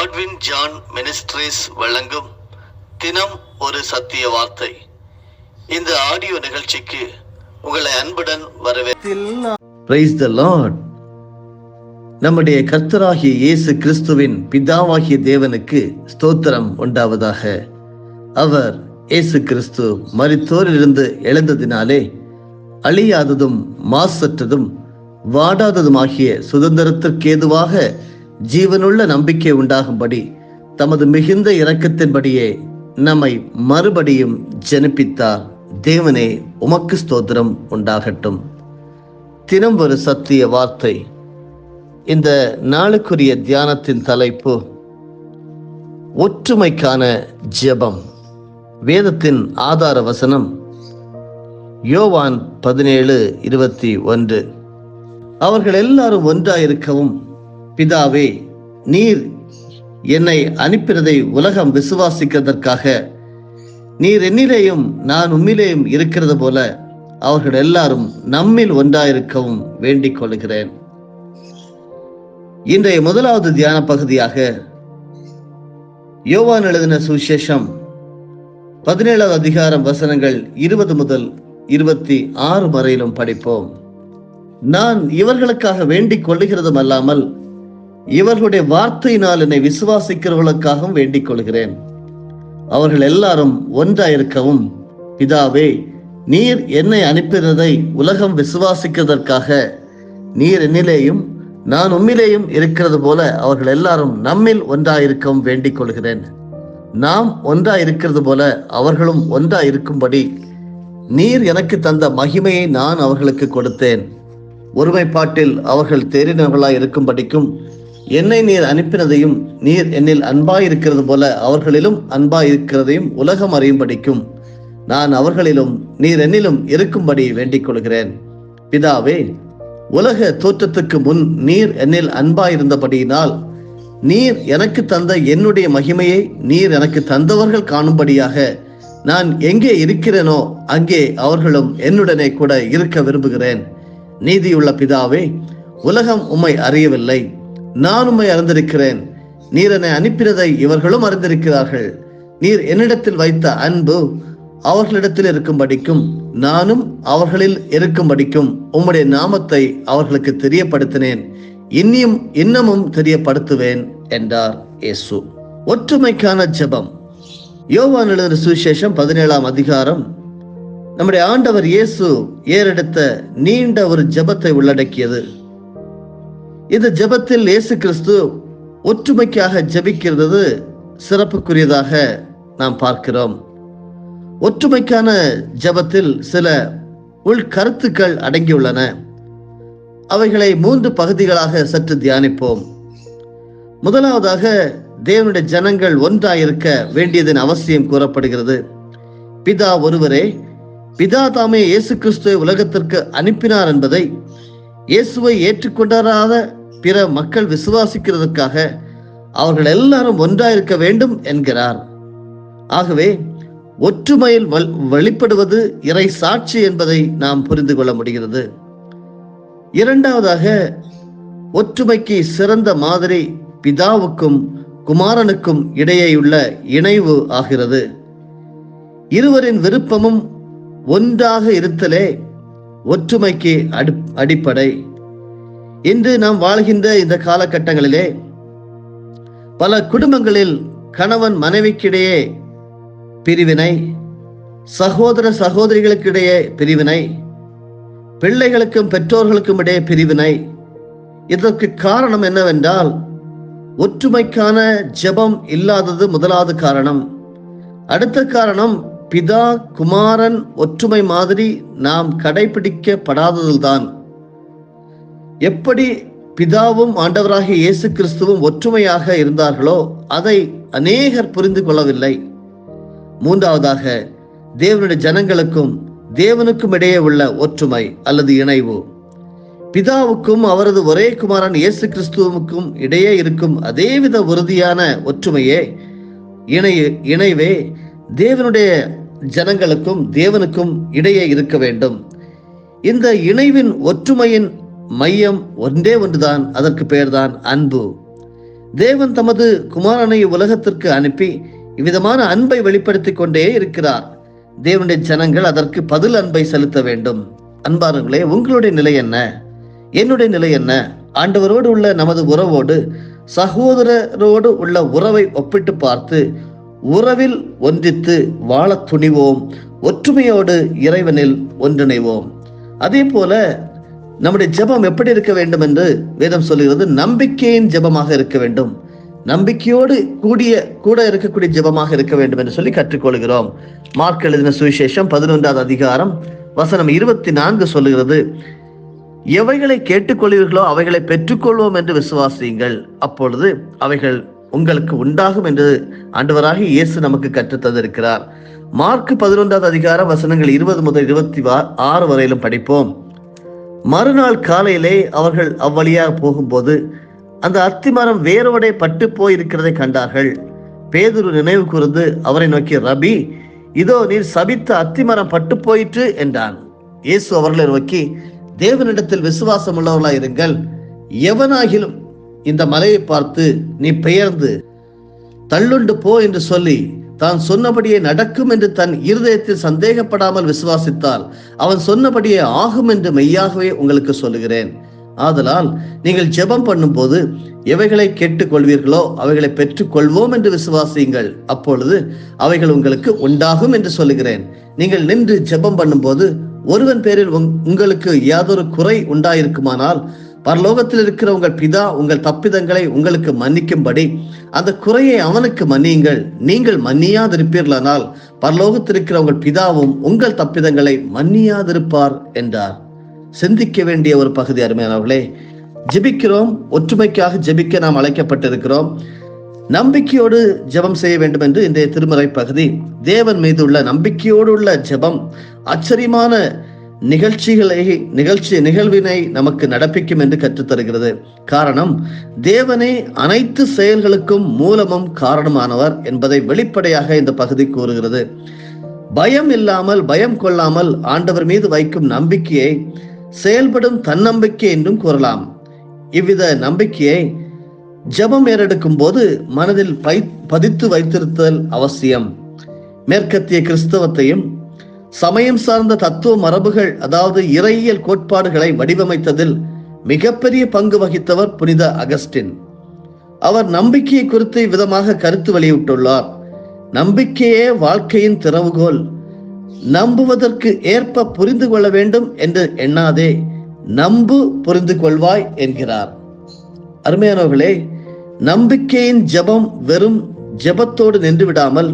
Godwin John ministries வழங்கும் தினம் ஒரு சத்திய வார்த்தை. இந்த ஆடியோ நிகழ்ச்சிக்கு உங்களை அன்புடன் வரவேற்கிறேன். Praise the Lord. நம்முடைய கர்த்தராகிய இயேசு கிறிஸ்துவின் பிதாவாகிய தேவனுக்கு ஸ்தோத்திரம் உண்டாவதாக. அவர் இயேசு கிறிஸ்து மரித்தோரிலிருந்து எழுந்ததினாலே அழியாததும் மாசற்றதும் வாடாததுமாகிய சுதந்திரத்திற்கு ஏதுவாக ஜீவனுள்ள நம்பிக்கை உண்டாகும்படி தமது மிகுந்த இரக்கத்தின்படியே நம்மை மறுபடியும் ஜனிப்பித்தார். தேவனே, உமக்கு ஸ்தோத்திரம் உண்டாகட்டும். தினம் ஒரு சத்திய வார்த்தை. இந்த நாளுக்குரிய தியானத்தின் தலைப்பு ஒற்றுமைக்கான ஜெபம். வேதத்தின் ஆதார வசனம் யோவான் 17:21. அவர்கள் எல்லாரும் ஒன்றாயிருக்கவும், பிதாவே, நீர் என்னை அனுப்பினதை உலகம் விசுவாசிக்கிறதற்காக நீர் என்னிலேயும் நான் உம்மிலேயும் இருக்கிறது போல அவர்கள் எல்லாரும் நம்மில் ஒன்றாயிருக்கவும் வேண்டிக் கொள்கிறேன். இன்றைய முதலாவது தியான பகுதியாக யோவான் எழுதின சுவிசேஷம் 17வது அதிகாரம் வசனங்கள் 20 முதல் 26 வரையிலும் படிப்போம். நான் இவர்களுக்காக வேண்டிக் கொள்ளுகிறதும் அல்லாமல் இவர்களுடைய வார்த்தையினால் என்னை விசுவாசிக்கிறவர்களுக்காகவும் வேண்டிக் கொள்கிறேன். அவர்கள் எல்லாரும் ஒன்றாயிருக்கவும், பிதாவே, நீர் என்னை அனுப்பினதை உலகம் விசுவாசிக்கிறதற்காக நீர் என்னிலேயும் நான் உம்மிலேயும் இருக்கிறது போல அவர்கள் எல்லாரும் நம்மில் ஒன்றாயிருக்கவும் வேண்டிக் கொள்கிறேன். நாம் ஒன்றாயிருக்கிறது போல அவர்களும் ஒன்றாயிருக்கும்படி நீர் எனக்கு தந்த மகிமையை நான் அவர்களுக்கு கொடுத்தேன். ஒருமைப்பாட்டில் அவர்கள் தேறினவர்களாய் இருக்கும்படிக்கும் என்னை நீர் அனுப்பினதையும் நீர் என்னில் அன்பாயிருக்கிறது போல அவர்களிலும் அன்பாயிருக்கிறதையும் உலகம் அறியும்படிக்கும் நான் அவர்களிலும் நீர் என்னிலும் இருக்கும்படி வேண்டிக் கொள்கிறேன். பிதாவே, உலக தோற்றத்துக்கு முன் நீர் என்னில் அன்பாயிருந்தபடியினால் நீர் எனக்கு தந்த என்னுடைய மகிமையை நீர் எனக்கு தந்தவர்கள் காணும்படியாக நான் எங்கே இருக்கிறேனோ அங்கே அவர்களும் என்னுடனே கூட இருக்க விரும்புகிறேன். நீதியுள்ள பிதாவே, உலகம் உம்மை அறியவில்லை, நான் உம்மை அறிந்திருக்கிறேன். நீர் என்னை அனுப்பினதை இவர்களும் அறிந்திருக்கிறார்கள். நீர் என்னிடத்தில் வைத்த அன்பு அவர்களிடத்தில் இருக்கும்படிக்கும் நானும் அவர்களில் இருக்கும்படிக்கும் உம்முடைய நாமத்தை அவர்களுக்கு தெரியப்படுத்தினேன். இன்னமும் தெரியப்படுத்துவேன் என்றார் இயேசு. ஒற்றுமைக்கான ஜெபம். யோவான் எழுதின சுவிசேஷம் 17ஆம் அதிகாரம் நம்முடைய ஆண்டவர் இயேசு ஏறெடுத்த நீண்ட ஒரு ஜெபத்தை உள்ளடக்கியது. இந்த ஜெபத்தில் இயேசு கிறிஸ்து ஒற்றுமைக்காக ஜெபிக்கிறது சிறப்புக்குரியதாக நாம் பார்க்கிறோம். ஒற்றுமைக்கான ஜெபத்தில் சில உள்கருத்துக்கள் அடங்கியுள்ளன. அவைகளை 3 பகுதிகளாக சற்று தியானிப்போம். முதலாவதாக, தேவனுடைய ஜனங்கள் ஒன்றாயிருக்க வேண்டியதன் அவசியம் கூறப்படுகிறது. பிதா ஒருவரே. பிதா தாமே இயேசு கிறிஸ்துவை உலகத்திற்கு அனுப்பினார் என்பதை இயேசுவை ஏற்றுக்கொண்டாராத பிற மக்கள் விசுவாசிக்கிறதுக்காக அவர்கள் எல்லாரும் ஒன்றாயிருக்க வேண்டும் என்கிறார். ஆகவே ஒற்றுமையில் வெளிப்படுவது இறை சாட்சி என்பதை நாம் புரிந்து கொள்ள முடிகிறது. இரண்டாவதாக, ஒற்றுமைக்கு சிறந்த மாதிரி பிதாவுக்கும் குமாரனுக்கும் இடையேயுள்ள இணைவு ஆகிறது. இருவரின் விருப்பமும் ஒன்றாக இருத்தலே ஒற்றுமைக்கு அடிப்படை. இன்று நாம் வாழ்கின்ற இந்த காலகட்டங்களிலே பல குடும்பங்களில் கணவன் மனைவிக்கிடையே பிரிவினை, சகோதர சகோதரிகளுக்கிடையே பிரிவினை, பிள்ளைகளுக்கும் பெற்றோர்களுக்கும் இடையே பிரிவினை. இதற்கு காரணம் என்னவென்றால், ஒற்றுமைக்கான ஜெபம் இல்லாதது முதலாவது காரணம். அடுத்த காரணம், பிதா குமாரன் ஒற்றுமை மாதிரி நாம் கடைபிடிக்கப்படாததுதான். எப்படி பிதாவும் ஆண்டவராகிய இயேசு கிறிஸ்துவும் ஒற்றுமையாக இருந்தார்களோ அதை அநேகர் புரிந்து கொள்ளவில்லை. மூன்றாவதாக, தேவனுடைய ஜனங்களுக்கும் தேவனுக்கும் இடையே உள்ள ஒற்றுமை அல்லது இணைவு. பிதாவுக்கும் அவரது ஒரே குமாரன் இயேசு கிறிஸ்துவுக்கும் இடையே இருக்கும் அதேவித உறுதியான ஒற்றுமையே இணைவே தேவனுடைய ஜனங்களுக்கும் தேவனுக்கும் இடையே இருக்க வேண்டும். இந்த இணைவின் ஒற்றுமையின் மையம் ஒன்றே ஒன்றுதான். அதற்கு பெயர்தான் அன்பு. தேவன் தமது குமாரனை உலகத்திற்கு அனுப்பி இவ்விதமான அன்பை வெளிப்படுத்திக் கொண்டே இருக்கிறார். தேவனுடைய ஜனங்கள் அதற்கு பதில் அன்பை செலுத்த வேண்டும். அன்பானவர்களே, உங்களுடைய நிலை என்ன? என்னுடைய நிலை என்ன? ஆண்டவரோடு உள்ள நமது உறவோடு சகோதரரோடு உள்ள உறவை ஒப்பிட்டு பார்த்து உறவில் ஒன்றித்து வாழ துணிவோம். ஒற்றுமையோடு இறைவனில் ஒன்றிணைவோம். அதே போல நம்முடைய ஜெபம் எப்படி இருக்க வேண்டும் என்று வேதம் சொல்லுகிறது. நம்பிக்கையின் ஜெபமாக இருக்க வேண்டும். நம்பிக்கையோடு கூட இருக்கக்கூடிய ஜெபமாக இருக்க வேண்டும் என்று சொல்லி கற்றுக்கொள்கிறோம். மார்க் எழுதின சுவிசேஷம் 11வது அதிகாரம் வசனம் 24 சொல்லுகிறது, எவைகளை கேட்டுக்கொள்வீர்களோ அவைகளை பெற்றுக்கொள்வோம் என்று விசுவாசியுங்கள், அப்பொழுது அவைகள் உங்களுக்கு உண்டாகும் என்று ஆண்டவராகிய இயேசு நமக்கு கற்றுத் தந்திருக்கிறார். மார்க் 11வது அதிகாரம் வசனங்கள் 20 முதல் 26 வரையிலும் படிப்போம். மறுநாள் காலையிலே அவர்கள் அவ்வழியாக போகும்போது அந்த அத்திமரம் வேரோடே பட்டு போயிருக்கிறதை கண்டார்கள். பேதுரு நினைவு கூர்ந்து அவரை நோக்கி, ரபி, இதோ நீர் சபித்த அத்திமரம் பட்டு போயிற்று என்றான். இயேசு அவர்களை நோக்கி, தேவனிடத்தில் விசுவாசம் உள்ளவர்களாய் இருங்கள். எவனாகிலும் இந்த மலையை பார்த்து நீ பெயர்ந்து தள்ளுண்டு போ என்று சொல்லி தான் சொன்னபடியே நடக்கும் என்று தன் இருதயத்தில் சந்தேகப்படாமல் விசுவாசித்தால் அவன் சொன்னபடியே ஆகும் என்று மெய்யாகவே உங்களுக்கு சொல்லுகிறேன். ஆதலால் நீங்கள் ஜெபம் பண்ணும் போது எவைகளை கேட்டுக்கொள்வீர்களோ அவைகளை பெற்றுக் கொள்வோம் என்று விசுவாசியுங்கள், அப்பொழுது அவைகள் உங்களுக்கு உண்டாகும் என்று சொல்லுகிறேன். நீங்கள் நின்று ஜெபம் பண்ணும்போது ஒருவன் பேரில் உங்களுக்கு யாதொரு குறை உண்டாயிருக்குமானால் பரலோகத்தில் இருக்கிற உங்கள் பிதா உங்கள் தப்பிதங்களை உங்களுக்கு மன்னிக்கும்படி அந்த குறையை அவனுக்கு மன்னியுங்கள். நீங்கள் மன்னியாதிருப்பீர்களானால் பரலோகத்தில் இருக்கிற உங்கள் பிதாவும் உங்கள் தப்பிதங்களை மன்னியாதிருப்பார் என்றார். சிந்திக்க வேண்டிய ஒரு பகுதி அருமையானவர்களே. ஜெபிக்கிறோம், ஒற்றுமைக்காக ஜெபிக்க நாம் அழைக்கப்பட்டிருக்கிறோம். நம்பிக்கையோடு ஜெபம் செய்ய வேண்டும் என்று இந்த திருமறை பகுதி தேவன் மீது உள்ள நம்பிக்கையோடு உள்ள ஜெபம் ஆச்சரியமான நிகழ்வினை நமக்கு நடப்பிக்கும் என்று கற்றுத்தருகிறது. காரணம், தேவனே அனைத்து செயல்களுக்கும் மூலமும் காரணமானவர் என்பதை வெளிப்படையாக இந்த பகுதி கூறுகிறது. பயம் இல்லாமல், பயம் கொள்ளாமல் ஆண்டவர் மீது வைக்கும் நம்பிக்கையை செயல்படும் தன்னம்பிக்கை என்றும் கூறலாம். இவ்வித நம்பிக்கையை ஜெபம் ஏறெடுக்கும் போது மனதில் பதித்து வைத்திருத்தல் அவசியம். மேற்கத்திய கிறிஸ்தவத்தையும் சமயம் சார்ந்த தத்துவ மரபுகள், அதாவது இறையியல் கோட்பாடுகளை வடிவமைத்ததில் மிகப்பெரிய பங்கு வகித்தவர் புனித அகஸ்டின். அவர் நம்பிக்கையை குறித்து விதமாக கருத்து வெளியிட்டுள்ளார். நம்பிக்கையே வாழ்க்கையின் திறவுகோல். நம்புவதற்கு ஏற்ப புரிந்து கொள்ள வேண்டும் என்று எண்ணாதே, நம்பு புரிந்து கொள்வாய் என்கிறார். அருமையானவர்களே, நம்பிக்கையின் ஜெபம் வெறும் ஜெபத்தோடு நின்று விடாமல்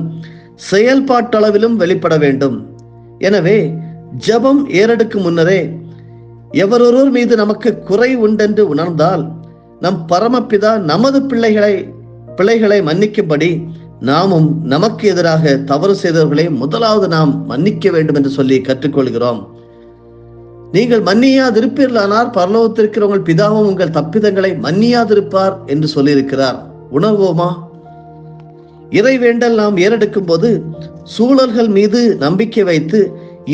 செயல்பாட்டளவிலும் வெளிப்பட வேண்டும். எனவே ஜெபம் ஏறெடுக்கும் முன்னரே எவரொருவர் மீது நமக்கு குறை உண்டென்று உணர்ந்தால் நம் பரமபிதா நமது பிள்ளைகளை மன்னிக்கும்படி நாமும் நமக்கு எதிராக தவறு செய்தவர்களை முதலாவது நாம் மன்னிக்க வேண்டும் என்று சொல்லி கற்றுக்கொள்கிறோம். நீங்கள் மன்னியாதிருப்பீர்களானால் பரலோகத்திற்கிற உங்கள் பிதாவும் உங்கள் தப்பிதங்களை மன்னியாதிருப்பார் என்று சொல்லியிருக்கிறார். உணர்வோமா? இறை வேண்டல் நாம் ஏறெடுக்கும் போது சூழல்கள் மீது நம்பிக்கை வைத்து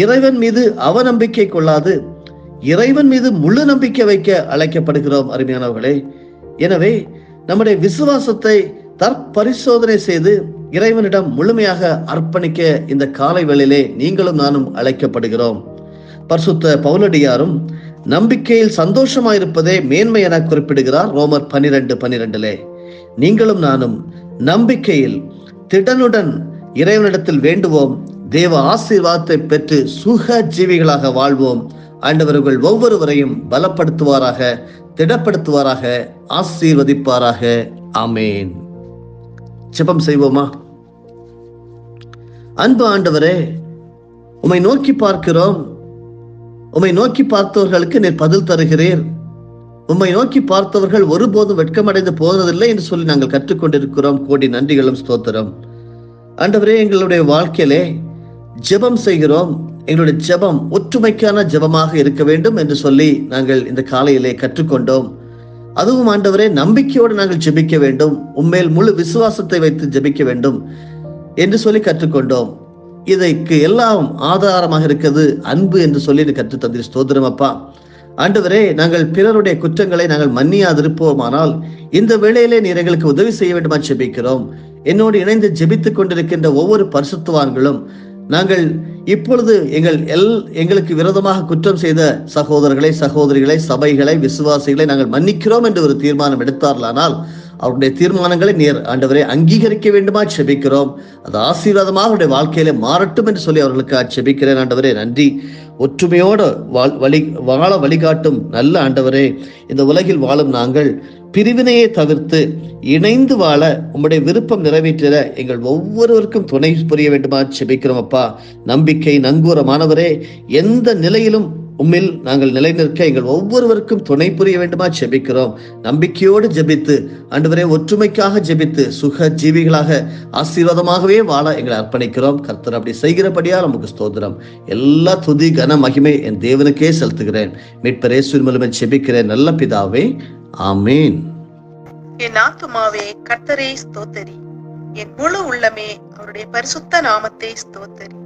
இறைவன் மீது அவநம்பிக்கை கொள்ளாது இறைவன் மீது முழு நம்பிக்கை வைக்க அழைக்கப்படுகிறோம். அருமையானவர்களே, எனவே நம்முடைய விசுவாசத்தை தற்பரிசோதனை செய்து இறைவனிடம் முழுமையாக அர்ப்பணிக்க இந்த காலை வேளையிலே நீங்களும் நானும் அழைக்கப்படுகிறோம். பரிசுத்த பவுலடியாரும் நம்பிக்கையில் சந்தோஷமாயிருப்பதே மேன்மை என குறிப்பிடுகிறார். ரோமர் 12:12. நீங்களும் நானும் நம்பிக்கையில் திடனுடன் இறைவனிடத்தில் வேண்டுவோம். தேவ ஆசீர்வாதத்தை பெற்று சுக ஜீவிகளாக வாழ்வோம். ஆண்டவர்கள் ஒவ்வொருவரையும் பலப்படுத்துவாராக, திடப்படுத்துவாராக, ஆசீர்வதிப்பாராக. ஆமேன். ஜெபம் செய்வோமா? அன்பு ஆண்டவரே, உம்மை நோக்கி பார்க்கிறோம். உம்மை நோக்கி பார்த்தவர்களுக்கு நீர் பதில் தருகிறீர். உம்மை நோக்கி பார்த்தவர்கள் ஒருபோதும் வெட்கமடைந்து போவதில்லை என்று சொல்லி நாங்கள் கற்றுக்கொண்டிருக்கிறோம். கோடி நன்றிகளும் ஸ்தோத்திரம். ஆண்டவரே, எங்களுடைய வாழ்க்கையிலே ஜெபம் செய்கிறோம். எங்களுடைய ஜெபம் ஒற்றுமைக்கான ஜெபமாக இருக்க வேண்டும் என்று சொல்லி நாங்கள் இந்த காலையிலே கற்றுக்கொண்டோம். அதுவும் ஆண்டவரே, நம்பிக்கையோடு நாங்கள் ஜெபிக்க வேண்டும், உம்மேல் முழு விசுவாசத்தை வைத்து ஜெபிக்க வேண்டும் என்று சொல்லி கற்றுக்கொண்டோம். இதற்கு எல்லாம் ஆதாரமாக இருக்கிறது அன்பு என்று சொல்லி கற்று தந்தீர். ஸ்தோத்திரம் அப்பா. ஆண்டவரே, நாங்கள் பிறருடைய குற்றங்களை நாங்கள் மன்னியாதிருப்போமானால் இந்த வேளையிலே நீர் எங்களுக்கு உதவி செய்ய வேண்டுமா ஜெபிக்கிறோம். என்னோடு இணைந்து ஜெபித்துக் கொண்டிருக்கின்ற ஒவ்வொரு பரிசுத்தவான்களும் நாங்கள் இப்பொழுது எங்களுக்கு விரோதமாக குற்றம் செய்த சகோதரர்களை, சகோதரிகளை, சபைகளை, விசுவாசிகளை நாங்கள் மன்னிக்கிறோம் என்று ஒரு தீர்மானம் எடுத்தார்களானால் அவருடைய தீர்மானங்களை நீர் ஆண்டவரை அங்கீகரிக்க வேண்டுமா ஜெபிக்கிறோம். அது ஆசீர்வாதமாக அவருடைய வாழ்க்கையில மாறட்டும் என்று சொல்லி அவர்களுக்கு ஜெபிக்கிறேன். ஆண்டவரே நன்றி. ஒற்றுமையோடு வாழ வழிகாட்டும் நல்ல ஆண்டவரே, இந்த உலகில் வாழும் நாங்கள் பிரிவினையை தவிர்த்து இணைந்து வாழ உம்முடைய விருப்பம் நிறைவேற்ற எங்கள் ஒவ்வொருவருக்கும் துணை புரிய வேண்டுமா ஜெபிக்கிறோம் அப்பா. நம்பிக்கை நங்கூரமானவரே, எந்த நிலையிலும் உம்மில் நாங்கள் நிலைநிற்க எங்கள் ஒவ்வொருவருக்கும் துணை புரிய வேண்டுமா ஜெபிக்கிறோம். நம்பிக்கையோடு ஜெபித்து ஆண்டவரே, ஒற்றுமைக்காக ஜெபித்து சுக ஜீவிகளாக ஆசீர்வாதமாகவே வாழ எங்களை அர்ப்பணிக்கிறோம். கர்த்தர் அப்படி செய்கிறபடியால் நமக்கு ஸ்தோத்திரம். எல்லா துதி கன மகிமை என் தேவனுக்கே செலுத்துகிறேன். மீட்பர் இயேசுவின் மூலமே ஜெபிக்கிறேன் நல்ல பிதாவே, ஆமேன். என் ஆத்துமாவே கர்த்தரை ஸ்தோத்தரி, என் முழு உள்ளமே அவருடைய பரிசுத்த நாமத்தை ஸ்தோத்தரி.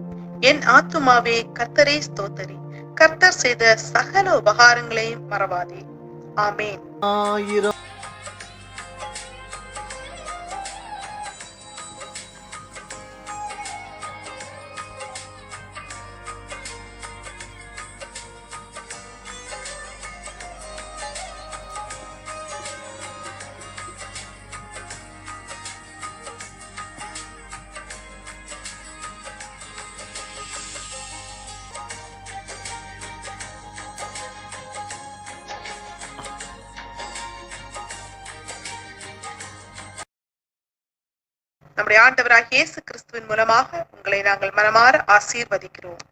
என் ஆத்துமாவே கர்த்தரை ஸ்தோத்தரி, கர்த்தர் செய்த சகல உபகாரங்களையும் மறவாதே. ஆமேன். நம்முடைய ஆண்டவராகிய இயேசு கிறிஸ்துவின் மூலமாக உங்களை நாங்கள் மனமாற ஆசீர்வதிக்கிறோம்.